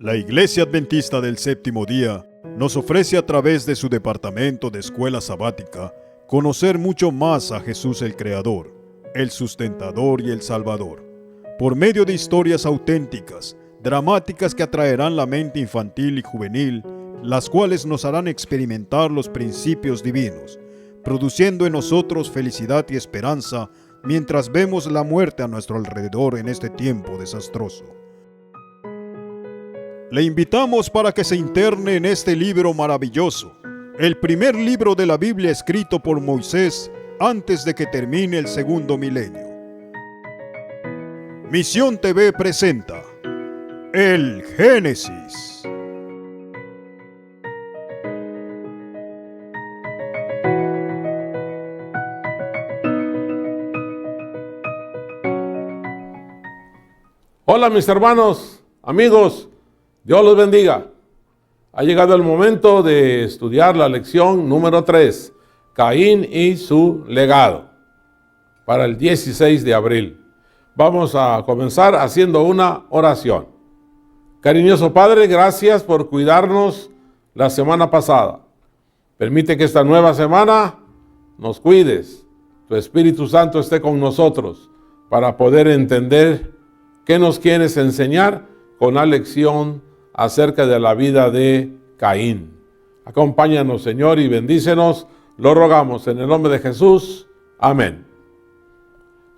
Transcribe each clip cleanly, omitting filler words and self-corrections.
La Iglesia Adventista del Séptimo Día nos ofrece a través de su departamento de escuela sabática conocer mucho más a Jesús el Creador, el Sustentador y el Salvador, por medio de historias auténticas, dramáticas que atraerán la mente infantil y juvenil, las cuales nos harán experimentar los principios divinos, produciendo en nosotros felicidad y esperanza mientras vemos la muerte a nuestro alrededor en este tiempo desastroso. Le invitamos para que se interne en este libro maravilloso, el primer libro de la Biblia escrito por Moisés antes de que termine el segundo milenio. Misión TV presenta el Génesis. Hola mis hermanos, amigos, Dios los bendiga. Ha llegado el momento de estudiar la lección número 3, Caín y su legado, para el 16 de abril. Vamos a comenzar haciendo una oración. Cariñoso Padre, gracias por cuidarnos la semana pasada. Permite que esta nueva semana nos cuides. Tu Espíritu Santo esté con nosotros para poder entender qué nos quieres enseñar con la lección acerca de la vida de Caín. Acompáñanos, Señor, y bendícenos, lo rogamos en el nombre de Jesús. Amén.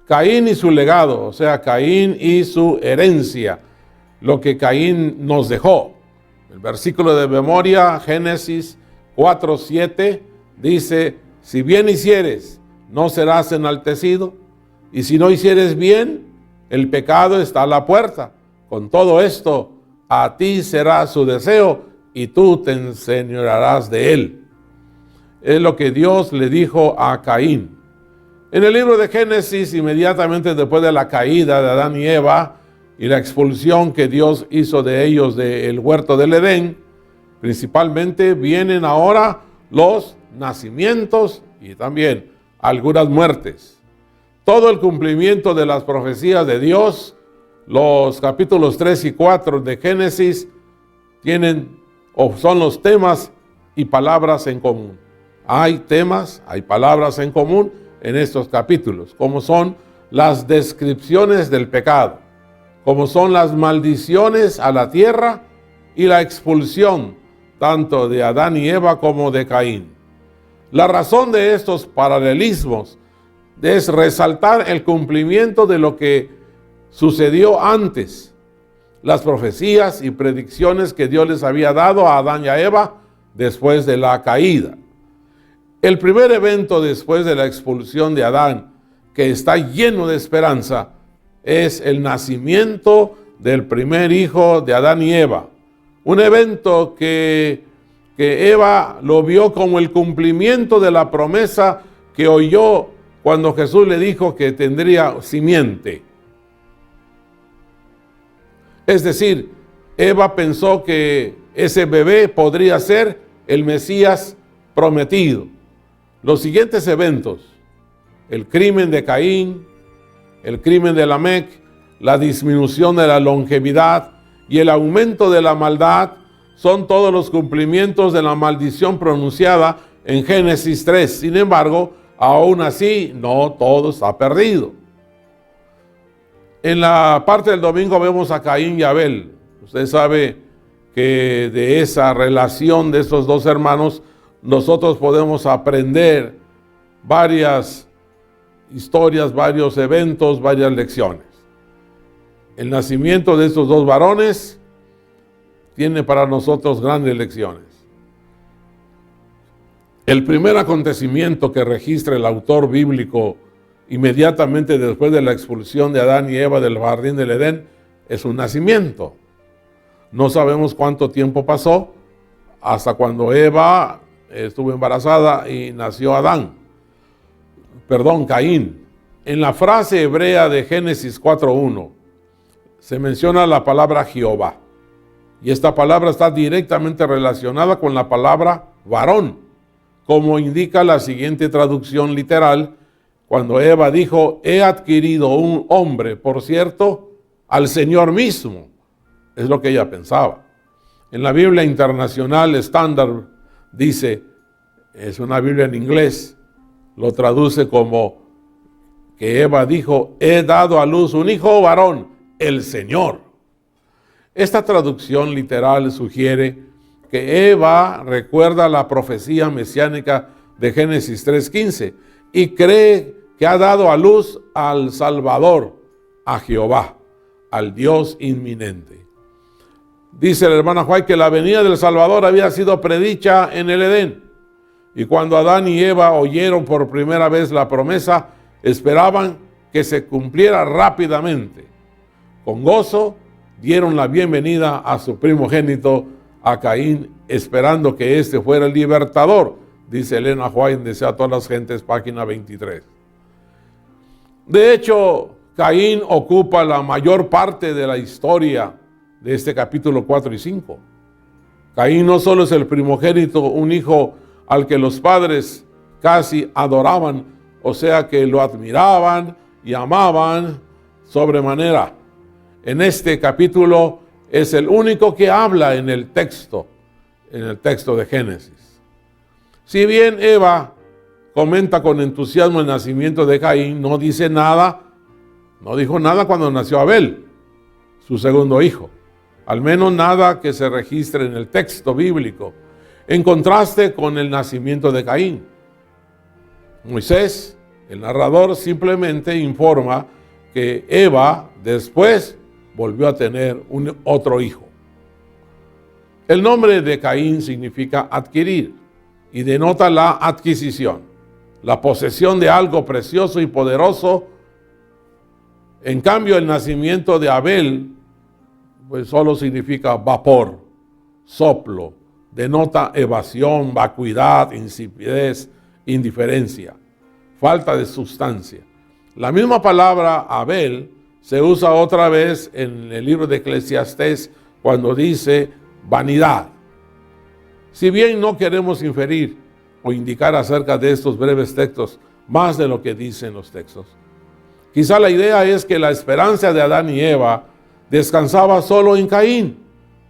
Caín y su legado, o sea, Caín y su herencia, lo que Caín nos dejó. El versículo de memoria, Génesis 4:7, dice: si bien hicieres, no serás enaltecido, y si no hicieres bien, el pecado está a la puerta. Con todo esto, a ti será su deseo y tú te enseñorearás de él. Es lo que Dios le dijo a Caín. En el libro de Génesis, inmediatamente después de la caída de Adán y Eva y la expulsión que Dios hizo de ellos del huerto del Edén, principalmente vienen ahora los nacimientos y también algunas muertes. Todo el cumplimiento de las profecías de Dios. Los capítulos 3 y 4 de Génesis tienen o son los temas y palabras en común. Hay temas, hay palabras en común en estos capítulos, como son las descripciones del pecado, como son las maldiciones a la tierra y la expulsión tanto de Adán y Eva como de Caín. La razón de estos paralelismos es resaltar el cumplimiento de lo que sucedió antes, las profecías y predicciones que Dios les había dado a Adán y a Eva después de la caída. El primer evento después de la expulsión de Adán, que está lleno de esperanza, es el nacimiento del primer hijo de Adán y Eva. Un evento que Eva lo vio como el cumplimiento de la promesa que oyó cuando Jesús le dijo que tendría simiente. Es decir, Eva pensó que ese bebé podría ser el Mesías prometido. Los siguientes eventos, el crimen de Caín, el crimen de Lamec, la disminución de la longevidad y el aumento de la maldad, son todos los cumplimientos de la maldición pronunciada en Génesis 3. Sin embargo, aún así, no todo está perdido. En la parte del domingo vemos a Caín y Abel. Usted sabe que de esa relación de estos dos hermanos nosotros podemos aprender varias historias, varios eventos, varias lecciones. El nacimiento de estos dos varones tiene para nosotros grandes lecciones. El primer acontecimiento que registra el autor bíblico inmediatamente después de la expulsión de Adán y Eva del jardín del Edén es un nacimiento. No sabemos cuánto tiempo pasó hasta cuando Eva estuvo embarazada y nació Caín. En la frase hebrea de Génesis 4:1 se menciona la palabra Jehová, y esta palabra está directamente relacionada con la palabra varón, como indica la siguiente traducción literal, cuando Eva dijo: he adquirido un hombre, por cierto, al Señor mismo. Es lo que ella pensaba. En la Biblia Internacional Estándar dice, es una Biblia en inglés, lo traduce como que Eva dijo, he dado a luz un hijo varón, el Señor. Esta traducción literal sugiere que Eva recuerda la profecía mesiánica de Génesis 3:15 y cree que ha dado a luz al Salvador, a Jehová, al Dios inminente. Dice la hermana White que la venida del Salvador había sido predicha en el Edén. Y cuando Adán y Eva oyeron por primera vez la promesa, esperaban que se cumpliera rápidamente. Con gozo dieron la bienvenida a su primogénito, a Caín, esperando que éste fuera el libertador, dice Elena White en Desea a todas las gentes, página 23. De hecho, Caín ocupa la mayor parte de la historia de este capítulo 4 y 5. Caín no solo es el primogénito, un hijo al que los padres casi adoraban, o sea que lo admiraban y amaban sobremanera. En este capítulo es el único que habla en el texto de Génesis. Si bien Eva comenta con entusiasmo el nacimiento de Caín, no dijo nada cuando nació Abel, su segundo hijo. Al menos nada que se registre en el texto bíblico, en contraste con el nacimiento de Caín. Moisés, el narrador, simplemente informa que Eva después volvió a tener otro hijo. El nombre de Caín significa adquirir y denota la adquisición, la posesión de algo precioso y poderoso. En cambio, el nacimiento de Abel pues solo significa vapor, soplo, denota evasión, vacuidad, insipidez, indiferencia, falta de sustancia. La misma palabra Abel se usa otra vez en el libro de Eclesiastés cuando dice vanidad. Si bien no queremos inferir o indicar acerca de estos breves textos más de lo que dicen los textos, quizá la idea es que la esperanza de Adán y Eva descansaba solo en Caín,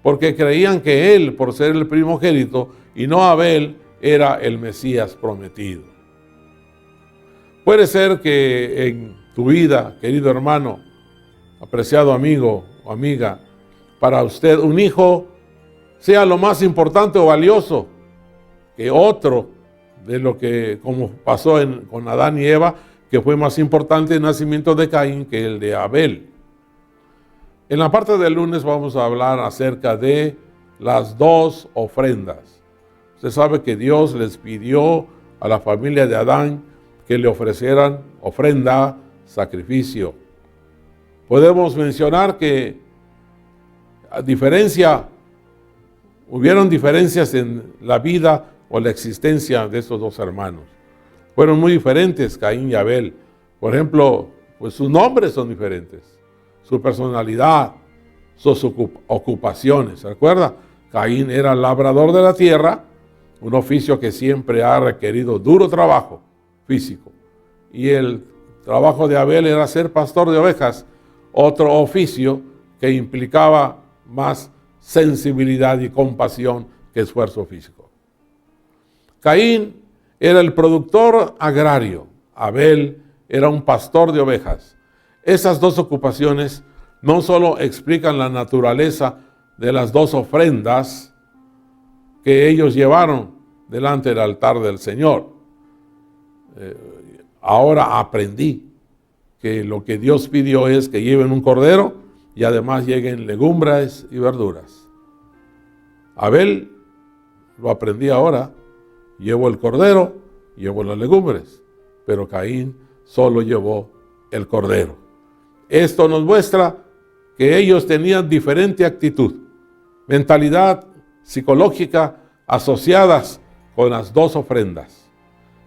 porque creían que él, por ser el primogénito, y no Abel, era el Mesías prometido. Puede ser que en tu vida, querido hermano, apreciado amigo o amiga, para usted un hijo sea lo más importante o valioso que otro de lo que, como pasó con Adán y Eva, que fue más importante el nacimiento de Caín que el de Abel. En la parte del lunes vamos a hablar acerca de las dos ofrendas. Usted sabe que Dios les pidió a la familia de Adán que le ofrecieran ofrenda, sacrificio. Podemos mencionar que hubieron diferencias en la vida o la existencia de estos dos hermanos. Fueron muy diferentes Caín y Abel. Por ejemplo, pues sus nombres son diferentes. Su personalidad, sus ocupaciones. ¿Se recuerda? Caín era labrador de la tierra, un oficio que siempre ha requerido duro trabajo físico. Y el trabajo de Abel era ser pastor de ovejas, otro oficio que implicaba más sensibilidad y compasión que esfuerzo físico. Caín era el productor agrario, Abel era un pastor de ovejas. Esas dos ocupaciones no solo explican la naturaleza de las dos ofrendas que ellos llevaron delante del altar del Señor. Ahora aprendí que lo que Dios pidió es que lleven un cordero y además lleguen legumbres y verduras. Abel, lo aprendí ahora, llevó el cordero, llevó las legumbres, pero Caín solo llevó el cordero. Esto nos muestra que ellos tenían diferente actitud, mentalidad psicológica asociadas con las dos ofrendas.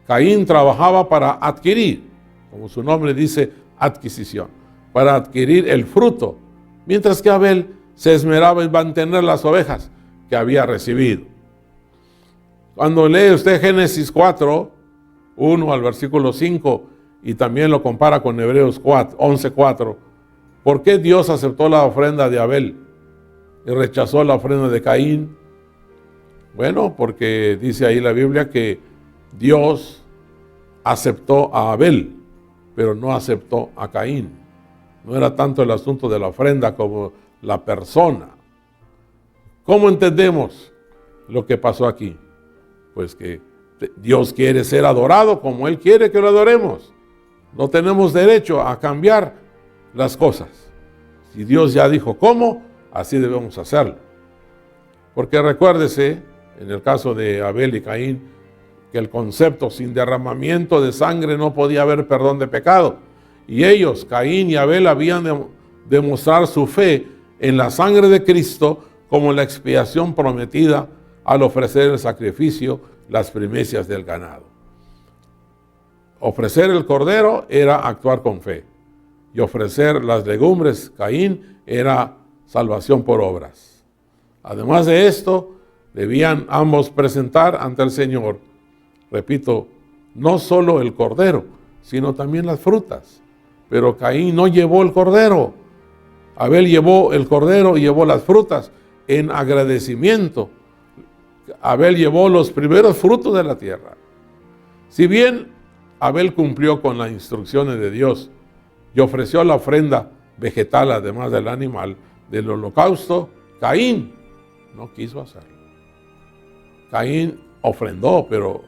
Caín trabajaba para adquirir, como su nombre dice, adquisición, para adquirir el fruto, mientras que Abel se esmeraba en mantener las ovejas que había recibido. Cuando lee usted Génesis 4, 1 al versículo 5, y también lo compara con Hebreos 11:4. ¿Por qué Dios aceptó la ofrenda de Abel? y rechazó la ofrenda de Caín? Bueno, porque dice ahí la Biblia que Dios aceptó a Abel, pero no aceptó a Caín. No era tanto el asunto de la ofrenda como la persona. ¿Cómo entendemos lo que pasó aquí? Pues que Dios quiere ser adorado como Él quiere que lo adoremos. No tenemos derecho a cambiar las cosas. Si Dios ya dijo cómo, así debemos hacerlo. Porque recuérdese, en el caso de Abel y Caín, que el concepto sin derramamiento de sangre no podía haber perdón de pecado. Y ellos, Caín y Abel, habían de demostrar su fe en la sangre de Cristo como la expiación prometida al ofrecer el sacrificio, las primicias del ganado. Ofrecer el cordero era actuar con fe. Y ofrecer las legumbres, Caín, era salvación por obras. Además de esto, debían ambos presentar ante el Señor, repito, no solo el cordero, sino también las frutas. Pero Caín no llevó el cordero. Abel llevó el cordero y llevó las frutas en agradecimiento. Abel llevó los primeros frutos de la tierra. Si bien Abel cumplió con las instrucciones de Dios y ofreció la ofrenda vegetal, además del animal, del holocausto, Caín no quiso hacerlo. Caín ofrendó, pero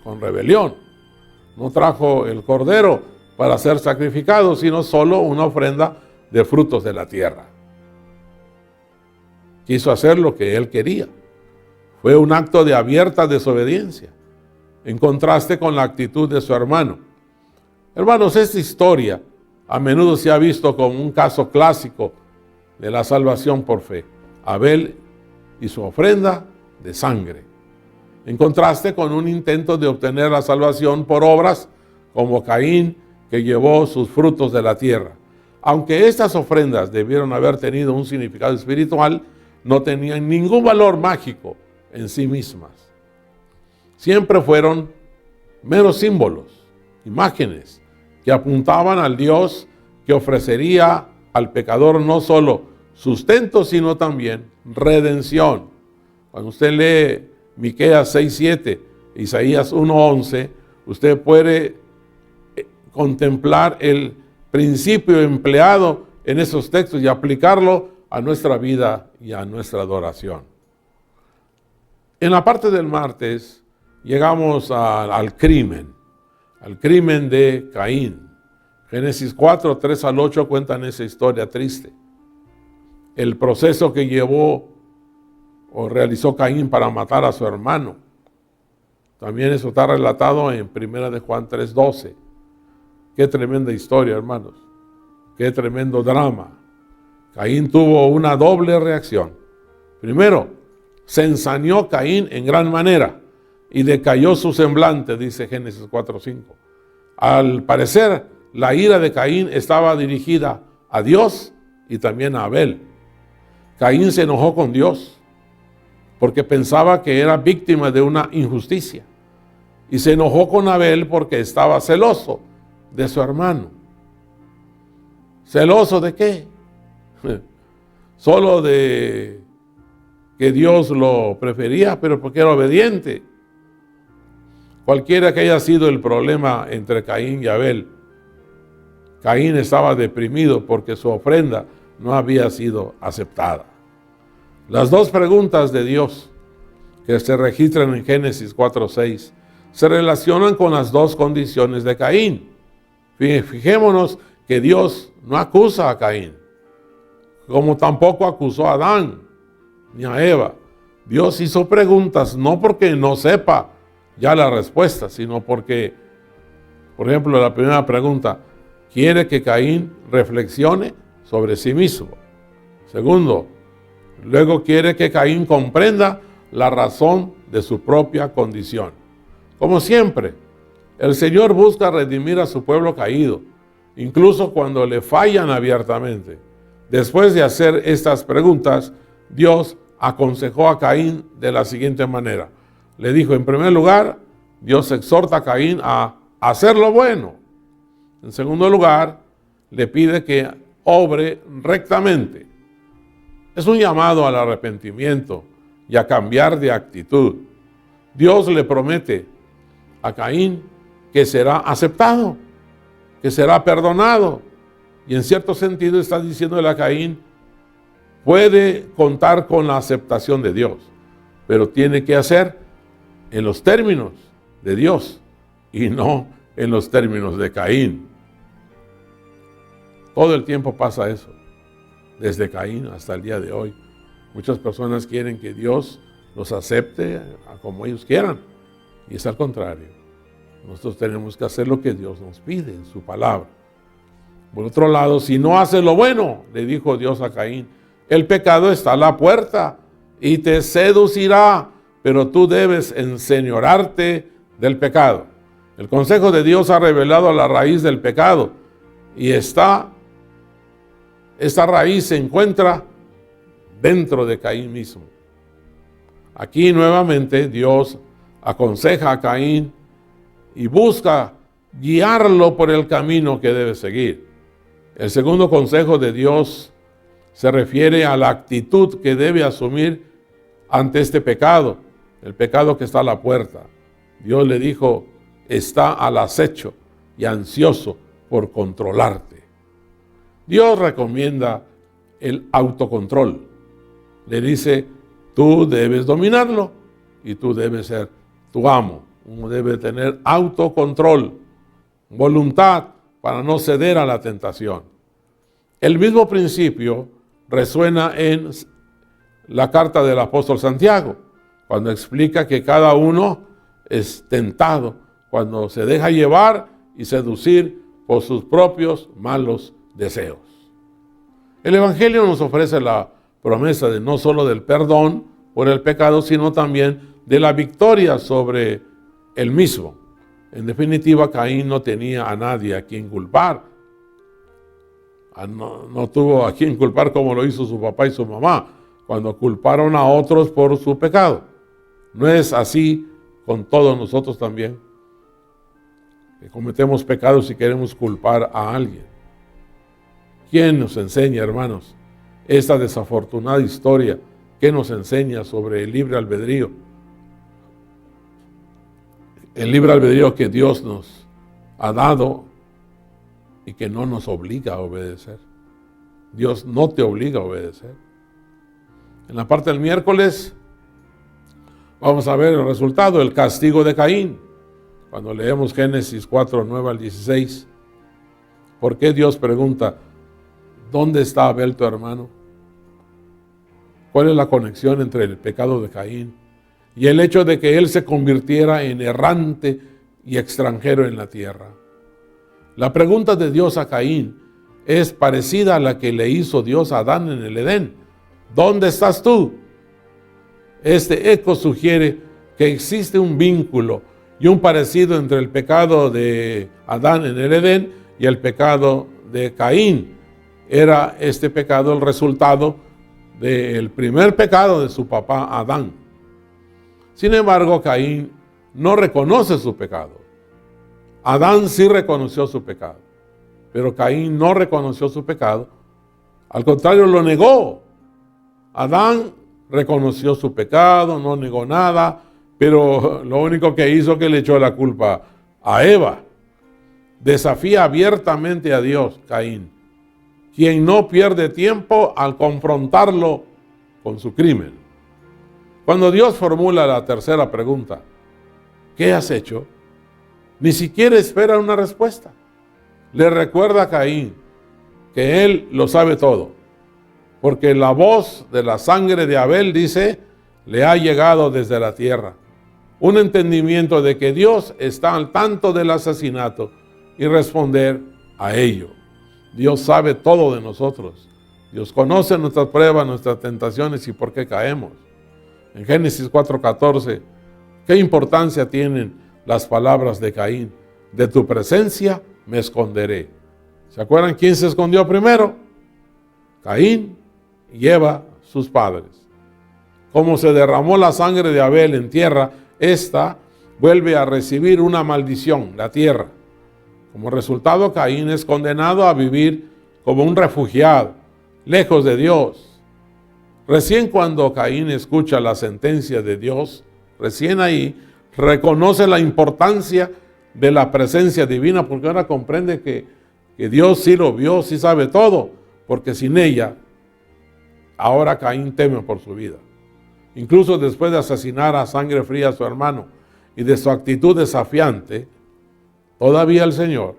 con rebelión. No trajo el cordero para ser sacrificado, sino solo una ofrenda de frutos de la tierra. Quiso hacer lo que él quería. Fue un acto de abierta desobediencia, en contraste con la actitud de su hermano. Hermanos, esta historia a menudo se ha visto como un caso clásico de la salvación por fe. Abel y su ofrenda de sangre, en contraste con un intento de obtener la salvación por obras, como Caín, que llevó sus frutos de la tierra. Aunque estas ofrendas debieron haber tenido un significado espiritual, no tenían ningún valor mágico en sí mismas. Siempre fueron meros símbolos, imágenes, que apuntaban al Dios que ofrecería al pecador no solo sustento, sino también redención. Cuando usted lee Miqueas 6:7, Isaías 1:11, usted puede contemplar el principio empleado en esos textos y aplicarlo a nuestra vida y a nuestra adoración. En la parte del martes llegamos al crimen de Caín. Génesis 4, 3 al 8 cuentan esa historia triste. El proceso que llevó o realizó Caín para matar a su hermano. También eso está relatado en 1 de Juan 3:12. Qué tremenda historia, hermanos. Qué tremendo drama. Caín tuvo una doble reacción. Primero, se ensañó Caín en gran manera y decayó su semblante, dice Génesis 4:5. Al parecer, la ira de Caín estaba dirigida a Dios y también a Abel. Caín se enojó con Dios porque pensaba que era víctima de una injusticia. Y se enojó con Abel porque estaba celoso de su hermano. ¿Celoso de qué? Solo de que Dios lo prefería, pero porque era obediente. Cualquiera que haya sido el problema entre Caín y Abel, Caín estaba deprimido porque su ofrenda no había sido aceptada. Las dos preguntas de Dios que se registran en Génesis 4:6 se relacionan con las dos condiciones de Caín. Fijémonos que Dios no acusa a Caín, como tampoco acusó a Adán ni a Eva. Dios hizo preguntas no porque no sepa ya la respuesta, sino porque, por ejemplo, la primera pregunta, quiere que Caín reflexione sobre sí mismo. Segundo, luego quiere que Caín comprenda la razón de su propia condición. Como siempre, el Señor busca redimir a su pueblo caído, incluso cuando le fallan abiertamente. Después de hacer estas preguntas, Dios aconsejó a Caín de la siguiente manera. Le dijo, en primer lugar, Dios exhorta a Caín a hacer lo bueno. En segundo lugar, le pide que obre rectamente. Es un llamado al arrepentimiento y a cambiar de actitud. Dios le promete a Caín que será aceptado, que será perdonado. Y en cierto sentido está diciéndole a Caín, puede contar con la aceptación de Dios, pero tiene que hacer en los términos de Dios y no en los términos de Caín. Todo el tiempo pasa eso, desde Caín hasta el día de hoy. Muchas personas quieren que Dios los acepte a como ellos quieran, y es al contrario. Nosotros tenemos que hacer lo que Dios nos pide en su palabra. Por otro lado, si no haces lo bueno, le dijo Dios a Caín, el pecado está a la puerta y te seducirá, pero tú debes enseñorearte del pecado. El consejo de Dios ha revelado la raíz del pecado y esta raíz se encuentra dentro de Caín mismo. Aquí nuevamente Dios aconseja a Caín y busca guiarlo por el camino que debe seguir. El segundo consejo de Dios se refiere a la actitud que debe asumir ante este pecado, el pecado que está a la puerta. Dios le dijo, está al acecho y ansioso por controlarte. Dios recomienda el autocontrol. Le dice, tú debes dominarlo y tú debes ser tu amo. Uno debe tener autocontrol, voluntad para no ceder a la tentación. El mismo principio resuena en la carta del apóstol Santiago, cuando explica que cada uno es tentado cuando se deja llevar y seducir por sus propios malos deseos. El Evangelio nos ofrece la promesa de no solo del perdón por el pecado, sino también de la victoria sobre el mismo. En definitiva, Caín no tenía a nadie a quien culpar. No tuvo a quien culpar como lo hizo su papá y su mamá, cuando culparon a otros por su pecado. ¿No es así con todos nosotros también? Que cometemos pecados y queremos culpar a alguien. ¿Quién nos enseña, hermanos, esta desafortunada historia? ¿Qué nos enseña sobre el libre albedrío? El libre albedrío que Dios nos ha dado y que no nos obliga a obedecer. Dios no te obliga a obedecer. En la parte del miércoles vamos a ver el resultado, el castigo de Caín. Cuando leemos Génesis 4, 9 al 16, ¿por qué Dios pregunta, ¿dónde está Abel tu hermano? ¿Cuál es la conexión entre el pecado de Caín y el hecho de que él se convirtiera en errante y extranjero en la tierra? La pregunta de Dios a Caín es parecida a la que le hizo Dios a Adán en el Edén. ¿Dónde estás tú? Este eco sugiere que existe un vínculo y un parecido entre el pecado de Adán en el Edén y el pecado de Caín. Era este pecado el resultado del primer pecado de su papá Adán. Sin embargo, Caín no reconoce su pecado. Adán sí reconoció su pecado, pero Caín no reconoció su pecado. Al contrario, lo negó. Adán reconoció su pecado, no negó nada, pero lo único que hizo que le echó la culpa a Eva. Desafía abiertamente a Dios, Caín, quien no pierde tiempo al confrontarlo con su crimen. Cuando Dios formula la tercera pregunta, ¿qué has hecho?, ni siquiera espera una respuesta. Le recuerda a Caín que él lo sabe todo, porque la voz de la sangre de Abel, dice, le ha llegado desde la tierra. Un entendimiento de que Dios está al tanto del asesinato y responder a ello. Dios sabe todo de nosotros. Dios conoce nuestras pruebas, nuestras tentaciones y por qué caemos. En Génesis 4:14, ¿qué importancia tienen las palabras de Caín? De tu presencia me esconderé. ¿Se acuerdan quién se escondió primero? Caín y Eva, sus padres. Como se derramó la sangre de Abel en tierra, esta vuelve a recibir una maldición, la tierra. Como resultado, Caín es condenado a vivir como un refugiado, lejos de Dios. Recién cuando Caín escucha la sentencia de Dios, recién ahí reconoce la importancia de la presencia divina, porque ahora comprende que Dios sí lo vio, sí sabe todo, porque sin ella, ahora Caín teme por su vida. Incluso después de asesinar a sangre fría a su hermano y de su actitud desafiante, todavía el Señor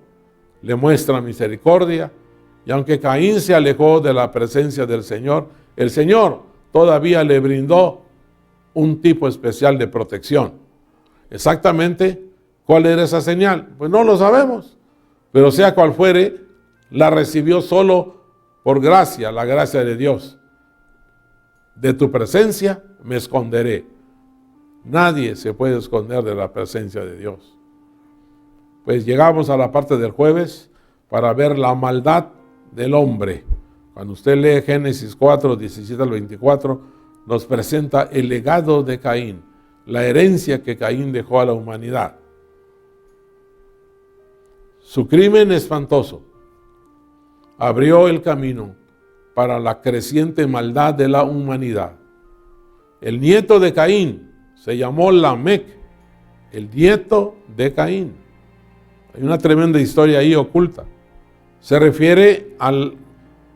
le muestra misericordia, y aunque Caín se alejó de la presencia del Señor, el Señor todavía le brindó un tipo especial de protección. Exactamente, ¿cuál era esa señal? Pues no lo sabemos, pero sea cual fuere, la recibió solo por gracia, la gracia de Dios. De tu presencia me esconderé. Nadie se puede esconder de la presencia de Dios. Pues llegamos a la parte del jueves para ver la maldad del hombre. Cuando usted lee Génesis 4, 17 al 24, nos presenta el legado de Caín, la herencia que Caín dejó a la humanidad. Su crimen espantoso abrió el camino para la creciente maldad de la humanidad. El nieto de Caín se llamó Lamec, el nieto de Caín. Hay una tremenda historia ahí oculta. Se refiere al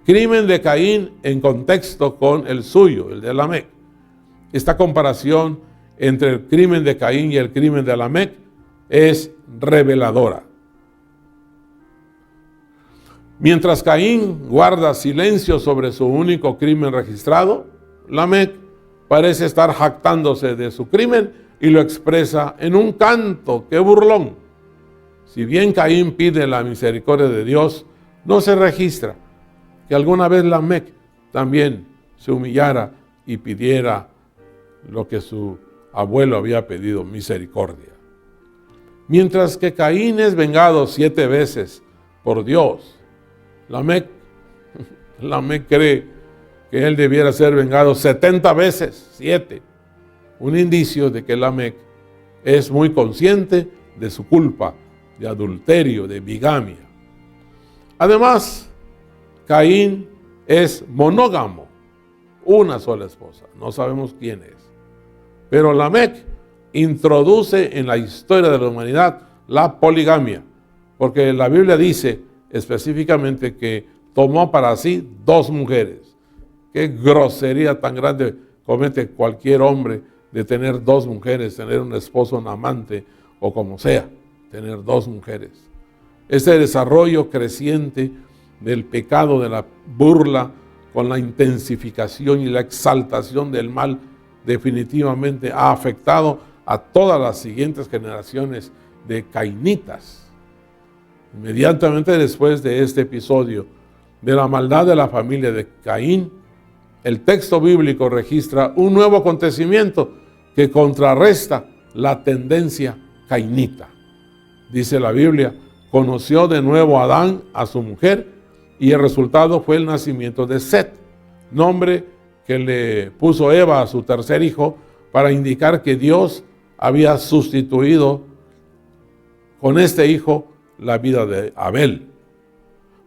crimen de Caín en contexto con el suyo, el de Lamec. Esta comparación entre el crimen de Caín y el crimen de Lamec es reveladora. Mientras Caín guarda silencio sobre su único crimen registrado, Lamec parece estar jactándose de su crimen y lo expresa en un canto. ¡Qué burlón! Si bien Caín pide la misericordia de Dios, no se registra que alguna vez Lamec también se humillara y pidiera lo que su abuelo había pedido, misericordia. Mientras que Caín es vengado 7 veces por Dios, Lamec cree que él debiera ser vengado 70 veces, 7. Un indicio de que Lamec es muy consciente de su culpa, de adulterio, de bigamia. Además, Caín es monógamo, una sola esposa, no sabemos quién es. Pero Lamec introduce en la historia de la humanidad la poligamia, porque la Biblia dice específicamente que tomó para sí 2 mujeres. Qué grosería tan grande comete cualquier hombre de tener 2 mujeres, tener un esposo, un amante o como sea, tener 2 mujeres. Ese desarrollo creciente del pecado, de la burla, con la intensificación y la exaltación del mal, definitivamente ha afectado a todas las siguientes generaciones de cainitas. Inmediatamente después de este episodio de la maldad de la familia de Caín, el texto bíblico registra un nuevo acontecimiento que contrarresta la tendencia cainita. Dice la Biblia, conoció de nuevo Adán a su mujer y el resultado fue el nacimiento de Set, nombre que le puso Eva a su tercer hijo para indicar que Dios había sustituido con este hijo la vida de Abel.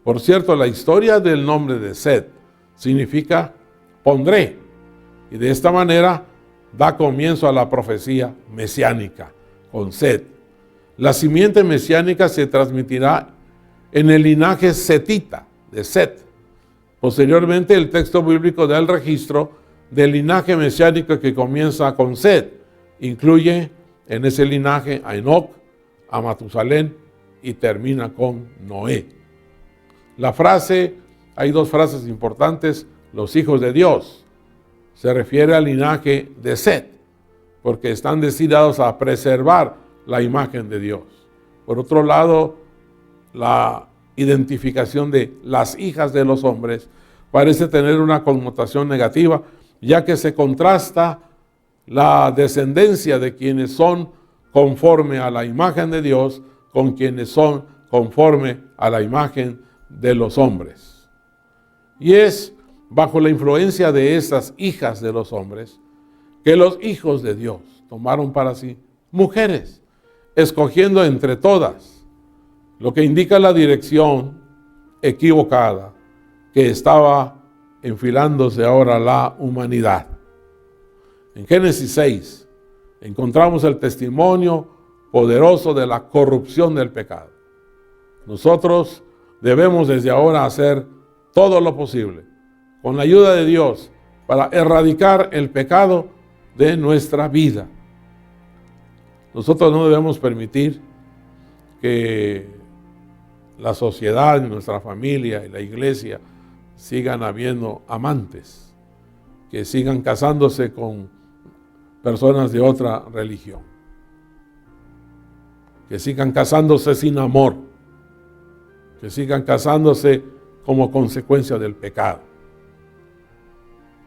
Por cierto, la historia del nombre de Set significa pondré, y de esta manera da comienzo a la profecía mesiánica con Set. La simiente mesiánica se transmitirá en el linaje setita de Set. Posteriormente, el texto bíblico da el registro del linaje mesiánico que comienza con Set. Incluye en ese linaje a Enoc, a Matusalén y termina con Noé. Hay 2 frases importantes, los hijos de Dios. Se refiere al linaje de Set, porque están destinados a preservar la imagen de Dios. Por otro lado, la identificación de las hijas de los hombres parece tener una connotación negativa, ya que se contrasta la descendencia de quienes son conforme a la imagen de Dios con quienes son conforme a la imagen de los hombres. Y es bajo la influencia de estas hijas de los hombres que los hijos de Dios tomaron para sí mujeres, escogiendo entre todas, lo que indica la dirección equivocada que estaba enfilándose ahora la humanidad. En Génesis 6 encontramos el testimonio poderoso de la corrupción del pecado. Nosotros debemos desde ahora hacer todo lo posible, con la ayuda de Dios, para erradicar el pecado de nuestra vida. Nosotros no debemos permitir que la sociedad, nuestra familia y la iglesia sigan habiendo amantes, que sigan casándose con personas de otra religión, que sigan casándose sin amor, que sigan casándose como consecuencia del pecado.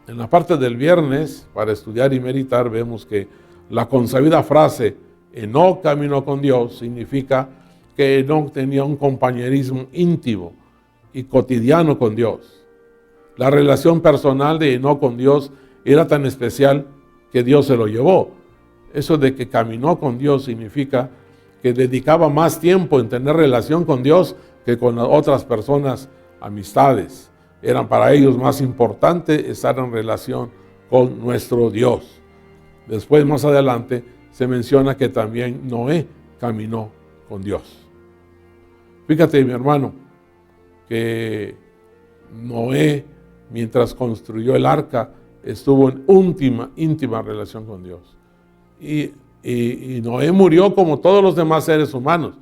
En la parte del viernes, para estudiar y meditar, vemos que la consabida frase Enoc caminó con Dios significa que Enoc tenía un compañerismo íntimo y cotidiano con Dios. La relación personal de Enoc con Dios era tan especial que Dios se lo llevó. Eso de que caminó con Dios significa que dedicaba más tiempo en tener relación con Dios que con las otras personas, amistades. Eran para ellos más importante estar en relación con nuestro Dios. Después, más adelante, se menciona que también Noé caminó con Dios. Fíjate, mi hermano, que Noé, mientras construyó el arca, estuvo en íntima relación con Dios. Y Noé murió como todos los demás seres humanos,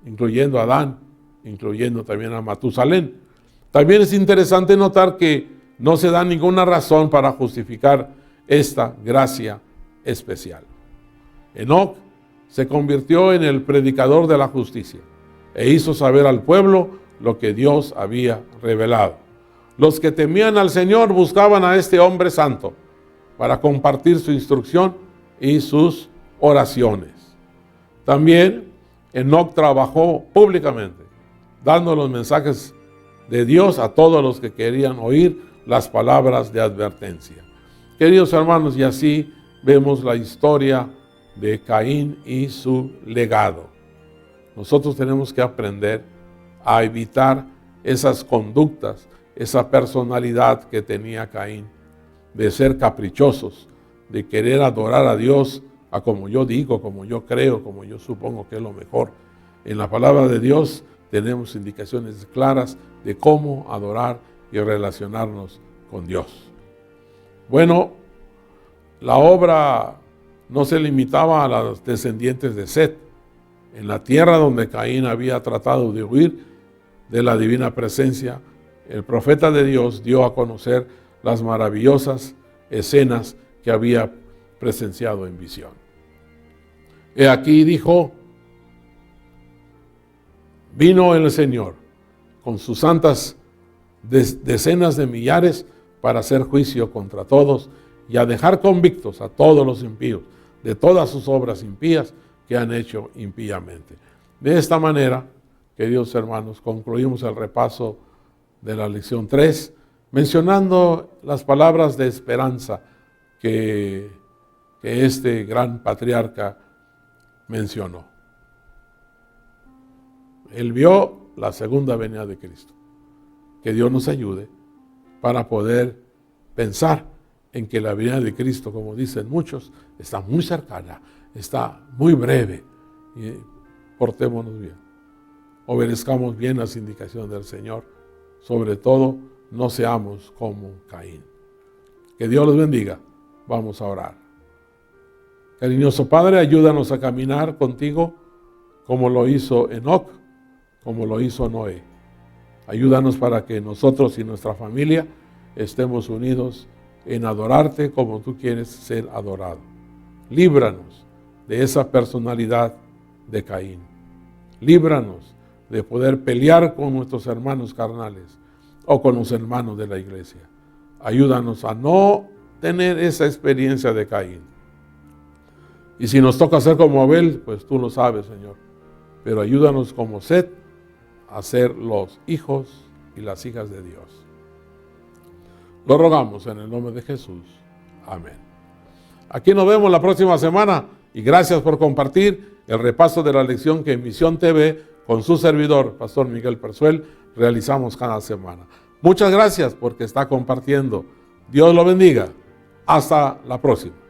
incluyendo a Adán, incluyendo también a Matusalén. También es interesante notar que no se da ninguna razón para justificar esta gracia especial. Enoc se convirtió en el predicador de la justicia e hizo saber al pueblo lo que Dios había revelado. Los que temían al Señor buscaban a este hombre santo para compartir su instrucción y sus oraciones. También Enoc trabajó públicamente, dando los mensajes de Dios a todos los que querían oír las palabras de advertencia. Queridos hermanos, y así vemos la historia de Caín y su legado. Nosotros tenemos que aprender a evitar esas conductas, esa personalidad que tenía Caín, de ser caprichosos, de querer adorar a Dios a como yo digo, como yo creo, como yo supongo que es lo mejor. En la palabra de Dios tenemos indicaciones claras de cómo adorar y relacionarnos con Dios. Bueno, la obra no se limitaba a los descendientes de Set. En la tierra donde Caín había tratado de huir de la divina presencia, el profeta de Dios dio a conocer las maravillosas escenas que había presenciado en visión. He aquí, dijo, vino el Señor con sus santas decenas de millares para hacer juicio contra todos y a dejar convictos a todos los impíos de todas sus obras impías que han hecho impíamente. De esta manera, queridos hermanos, concluimos el repaso de la lección 3, mencionando las palabras de esperanza que este gran patriarca mencionó. Él vio la segunda venida de Cristo. Que Dios nos ayude para poder pensar en que la venida de Cristo, como dicen muchos, está muy cercana, está muy breve. Y portémonos bien, obedezcamos bien las indicaciones del Señor, sobre todo no seamos como Caín. Que Dios los bendiga. Vamos a orar. Cariñoso Padre, ayúdanos a caminar contigo como lo hizo Enoc, como lo hizo Noé. Ayúdanos para que nosotros y nuestra familia estemos unidos en adorarte como tú quieres ser adorado. Líbranos de esa personalidad de Caín. Líbranos de poder pelear con nuestros hermanos carnales o con los hermanos de la iglesia. Ayúdanos a no tener esa experiencia de Caín. Y si nos toca ser como Abel, pues tú lo sabes, Señor. Pero ayúdanos como Set a ser los hijos y las hijas de Dios. Lo rogamos en el nombre de Jesús. Amén. Aquí nos vemos la próxima semana y gracias por compartir el repaso de la lección que en Misión TV con su servidor, Pastor Miguel Persuel, realizamos cada semana. Muchas gracias porque está compartiendo. Dios lo bendiga. Hasta la próxima.